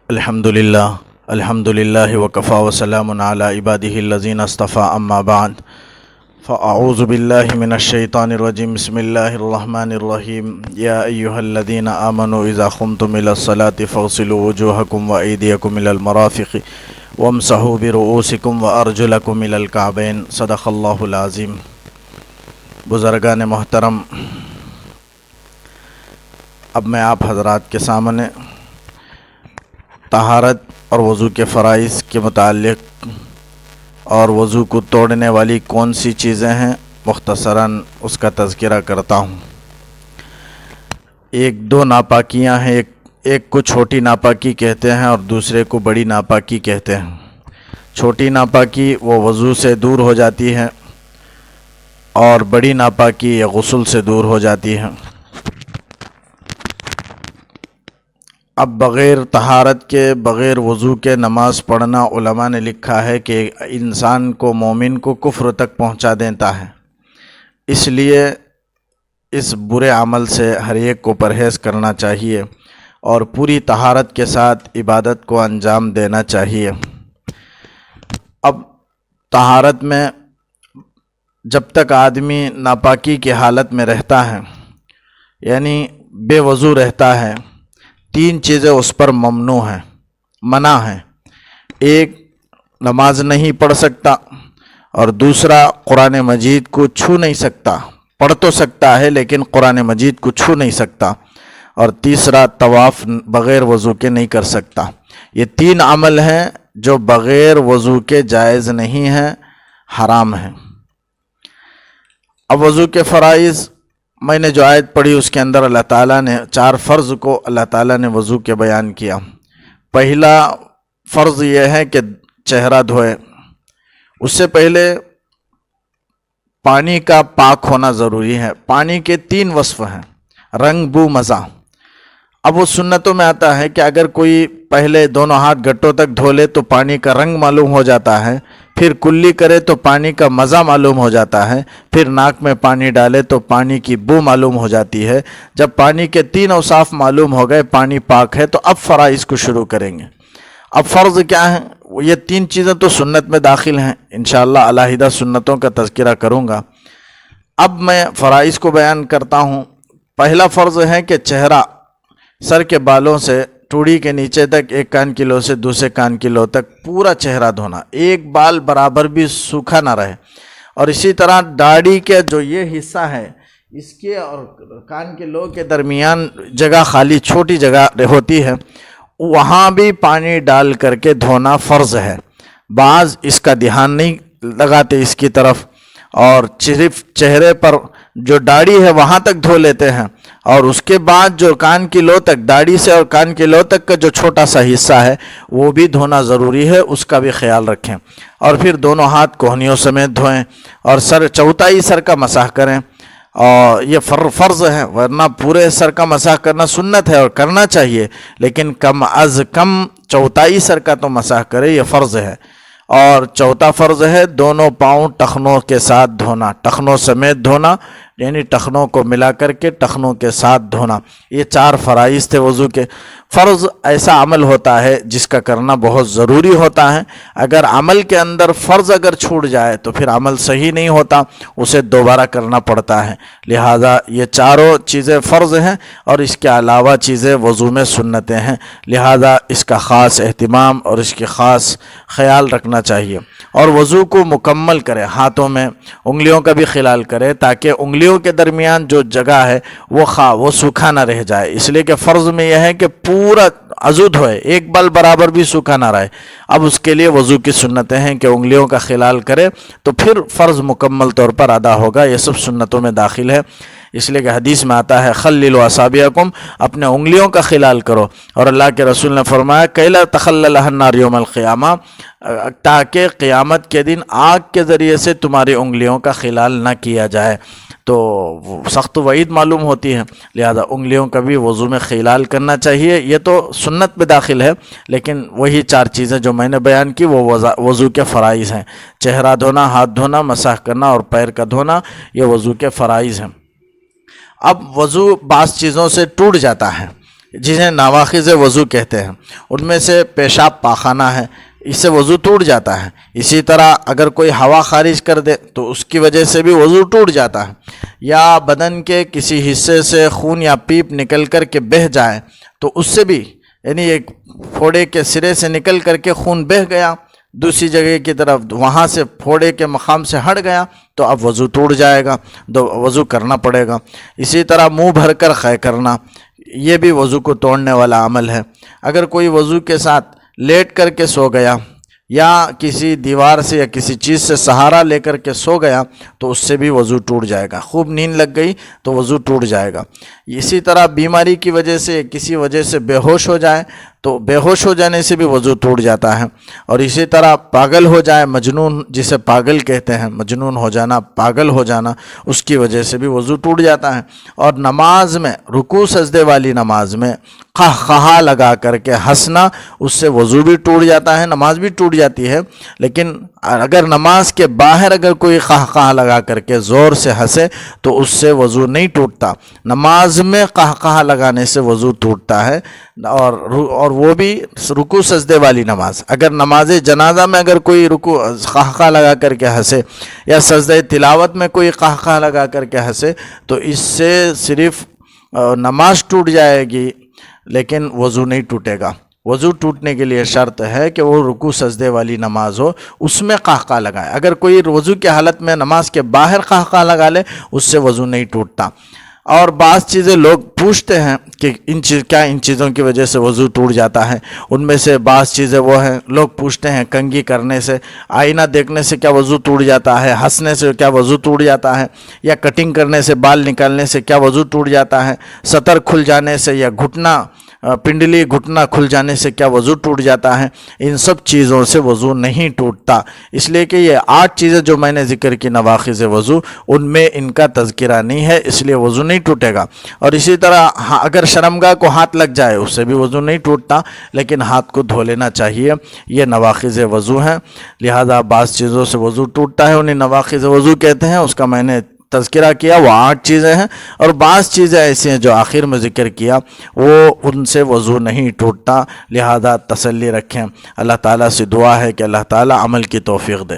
الحمدللہ وکفا وسلام علی عبادہ الذین اصطفى اما بعد فاعوذ باللہ من الشیطان الرجیم بسم اللہ الرحمن الرحیم یا ایہا الذین آمنوا اذا قمتم الى الصلاة فاغسلوا وجوہکم وایدیکم الى المرافق وامسحوا برؤوسکم وارجلکم الى الکعبین صدق اللہ العظیم۔ بزرگان محترم، اب میں آپ حضرات کے سامنے طہارت اور وضو کے فرائض کے متعلق اور وضو کو توڑنے والی کون سی چیزیں ہیں مختصراً اس کا تذکرہ کرتا ہوں۔ ایک دو ناپاکیاں ہیں، ایک کو چھوٹی ناپاکی کہتے ہیں اور دوسرے کو بڑی ناپاکی کہتے ہیں۔ چھوٹی ناپاکی وہ وضو سے دور ہو جاتی ہے اور بڑی ناپاکی یہ غسل سے دور ہو جاتی ہے۔ اب بغیر طہارت کے بغیر وضو کے نماز پڑھنا علماء نے لکھا ہے کہ انسان کو مومن کو کفر تک پہنچا دیتا ہے، اس لیے اس برے عمل سے ہر ایک کو پرہیز کرنا چاہیے اور پوری طہارت کے ساتھ عبادت کو انجام دینا چاہیے۔ اب طہارت میں جب تک آدمی ناپاکی کی حالت میں رہتا ہے یعنی بے وضو رہتا ہے، تین چیزیں اس پر ممنوع ہیں، منع ہیں۔ ایک، نماز نہیں پڑھ سکتا، اور دوسرا قرآن مجید کو چھو نہیں سکتا، پڑھ تو سکتا ہے لیکن قرآن مجید کو چھو نہیں سکتا، اور تیسرا طواف بغیر وضو کے نہیں کر سکتا۔ یہ تین عمل ہیں جو بغیر وضو کے جائز نہیں ہیں، حرام ہیں۔ اب وضو کے فرائض میں نے جو آیت پڑھی اس کے اندر اللہ تعالیٰ نے 4 فرض کو اللہ تعالیٰ نے وضو کے بیان کیا۔ پہلا فرض یہ ہے کہ چہرہ دھوئے، اس سے پہلے پانی کا پاک ہونا ضروری ہے۔ پانی کے 3 وصف ہیں، رنگ، بو، مزہ۔ اب وہ سنتوں میں آتا ہے کہ اگر کوئی پہلے دونوں ہاتھ گھٹوں تک دھو لے تو پانی کا رنگ معلوم ہو جاتا ہے، پھر کلی کرے تو پانی کا مزہ معلوم ہو جاتا ہے، پھر ناک میں پانی ڈالے تو پانی کی بو معلوم ہو جاتی ہے۔ جب پانی کے 3 اوصاف معلوم ہو گئے، پانی پاک ہے، تو اب فرائض کو شروع کریں گے۔ اب فرض کیا ہیں؟ یہ 3 چیزیں تو سنت میں داخل ہیں، انشاءاللہ علیحدہ سنتوں کا تذکرہ کروں گا۔ اب میں فرائض کو بیان کرتا ہوں۔ پہلا فرض ہے کہ چہرہ سر کے بالوں سے ٹوڑی کے نیچے تک، ایک کان کی لو سے دوسرے کان کی لو تک پورا چہرہ دھونا، ایک بال برابر بھی سوکھا نہ رہے۔ اور اسی طرح داڑھی کے جو یہ حصہ ہے، اس کے اور کان کے لو کے درمیان جگہ خالی چھوٹی جگہ ہوتی ہے، وہاں بھی پانی ڈال کر کے دھونا فرض ہے۔ بعض اس کا دھیان نہیں لگاتے اس کی طرف، اور صرف چہرے پر جو داڑھی ہے وہاں تک دھو لیتے ہیں، اور اس کے بعد جو کان کی لو تک، داڑھی سے اور کان کی لو تک کا جو چھوٹا سا حصہ ہے وہ بھی دھونا ضروری ہے، اس کا بھی خیال رکھیں۔ اور پھر دونوں ہاتھ کوہنیوں سمیت دھوئیں اور سر چوتھائی سر کا مسح کریں، اور یہ فرض ہے، ورنہ پورے سر کا مسح کرنا سنت ہے اور کرنا چاہیے، لیکن کم از کم چوتھائی سر کا تو مسح کرے، یہ فرض ہے۔ اور چوتھا فرض ہے دونوں پاؤں ٹخنوں کے ساتھ دھونا، ٹخنوں سمیت دھونا، یعنی ٹخنوں کو ملا کر کے ٹخنوں کے ساتھ دھونا۔ یہ 4 فرائض تھے وضو کے۔ فرض ایسا عمل ہوتا ہے جس کا کرنا بہت ضروری ہوتا ہے، اگر عمل کے اندر فرض اگر چھوٹ جائے تو پھر عمل صحیح نہیں ہوتا، اسے دوبارہ کرنا پڑتا ہے۔ لہذا یہ چاروں چیزیں فرض ہیں اور اس کے علاوہ چیزیں وضو میں سنتیں ہیں، لہذا اس کا خاص اہتمام اور اس کی خاص خیال رکھنا چاہیے۔ اور وضو کو مکمل کرے، ہاتھوں میں انگلیوں کا بھی خلال کرے تاکہ انگلیوں کے درمیان جو جگہ ہے وہ سوکھا نہ رہ جائے، اس لیے کہ فرض میں یہ ہے کہ پورا عضو دھوئے، ایک بال برابر بھی سوکھا نہ رہے۔ اب اس کے لیے وضو کی سنتیں ہیں کہ انگلیوں کا خلال کرے تو پھر فرض مکمل طور پر ادا ہوگا، یہ سب سنتوں میں داخل ہے۔ اس لیے کہ حدیث میں آتا ہے خللوا اصابعکم، اپنے انگلیوں کا خلال کرو، اور اللہ کے رسول نے فرمایا کیلا تخللها النار یوم القیامہ، تاکہ قیامت کے دن آگ کے ذریعے سے تمہاری انگلیوں کا خلال نہ کیا جائے۔ تو سخت وعید معلوم ہوتی ہے، لہذا انگلیوں کا بھی وضو میں خلال کرنا چاہیے۔ یہ تو سنت میں داخل ہے، لیکن وہی 4 چیزیں جو میں نے بیان کی وہ وضو کے فرائض ہیں۔ چہرہ دھونا، ہاتھ دھونا، مسح کرنا اور پیر کا دھونا، یہ وضو کے فرائض ہیں۔ اب وضو بعض چیزوں سے ٹوٹ جاتا ہے جنہیں نواقض وضو کہتے ہیں، ان میں سے پیشاب پاخانہ ہے، اس سے وضو ٹوٹ جاتا ہے۔ اسی طرح اگر کوئی ہوا خارج کر دے تو اس کی وجہ سے بھی وضو ٹوٹ جاتا ہے، یا بدن کے کسی حصے سے خون یا پیپ نکل کر کے بہہ جائے تو اس سے بھی، یعنی ایک پھوڑے کے سرے سے نکل کر کے خون بہہ گیا دوسری جگہ کی طرف، وہاں سے پھوڑے کے مقام سے ہٹ گیا تو اب وضو ٹوٹ جائے گا، وضو کرنا پڑے گا۔ اسی طرح منہ بھر کر خے کرنا، یہ بھی وضو کو توڑنے والا عمل ہے۔ اگر کوئی وضو کے ساتھ لیٹ کر کے سو گیا یا کسی دیوار سے یا کسی چیز سے سہارا لے کر کے سو گیا تو اس سے بھی وضو ٹوٹ جائے گا۔ خوب نیند لگ گئی تو وضو ٹوٹ جائے گا۔ اسی طرح بیماری کی وجہ سے، کسی وجہ سے بے ہوش ہو جائے تو بے ہوش ہو جانے سے بھی وضو ٹوٹ جاتا ہے۔ اور اسی طرح پاگل ہو جائے، مجنون جسے پاگل کہتے ہیں، مجنون ہو جانا، پاگل ہو جانا، اس کی وجہ سے بھی وضو ٹوٹ جاتا ہے۔ اور نماز میں، رکوع سجدے والی نماز میں قہقہا لگا کر کے ہنسنا، اس سے وضو بھی ٹوٹ جاتا ہے، نماز بھی ٹوٹ جاتی ہے۔ لیکن اگر نماز کے باہر اگر کوئی قہقہا لگا کر کے زور سے ہنسے تو اس سے وضو نہیں ٹوٹتا۔ نماز میں قہقہا لگانے سے وضو ٹوٹتا ہے، اور وہ بھی رکوع سجدے والی نماز۔ اگر نماز جنازہ میں اگر کوئی قہقہا لگا کر کے ہنسے یا سجدہ تلاوت میں کوئی قہقہا لگا کر کے ہنسے تو اس سے صرف نماز ٹوٹ جائے گی لیکن وضو نہیں ٹوٹے گا۔ وضو ٹوٹنے کے لیے شرط ہے کہ وہ رکوع سجدے والی نماز ہو، اس میں قہقہا لگائے۔ اگر کوئی وضو کی حالت میں نماز کے باہر قہقہا لگا لے اس سے وضو نہیں ٹوٹتا۔ اور بعض چیزیں لوگ پوچھتے ہیں کہ کیا ان چیزوں کی وجہ سے وضو ٹوٹ جاتا ہے۔ ان میں سے بعض چیزیں وہ ہیں، لوگ پوچھتے ہیں کنگھی کرنے سے، آئینہ دیکھنے سے کیا وضو ٹوٹ جاتا ہے، ہنسنے سے کیا وضو ٹوٹ جاتا ہے، یا کٹنگ کرنے سے، بال نکالنے سے کیا وضو ٹوٹ جاتا ہے، سطر کھل جانے سے یا پنڈلی گھٹنا کھل جانے سے کیا وضو ٹوٹ جاتا ہے۔ ان سب چیزوں سے وضو نہیں ٹوٹتا، اس لیے کہ یہ 8 چیزیں جو میں نے ذکر کی نواقض وضو، ان میں ان کا تذکرہ نہیں ہے، اس لیے وضو نہیں ٹوٹے گا۔ اور اسی طرح اگر شرمگاہ کو ہاتھ لگ جائے اس سے بھی وضو نہیں ٹوٹتا، لیکن ہاتھ کو دھو لینا چاہیے۔ یہ نواقض وضو ہیں، لہذا بعض چیزوں سے وضو ٹوٹتا ہے، انہیں نواقض وضو کہتے ہیں۔ اس کا میں نے تذکرہ کیا، وہ 8 چیزیں ہیں، اور بعض چیزیں ایسی ہیں جو آخر میں ذکر کیا وہ ان سے وضو نہیں ٹوٹتا، لہذا تسلی رکھیں۔ اللہ تعالیٰ سے دعا ہے کہ اللہ تعالیٰ عمل کی توفیق دے۔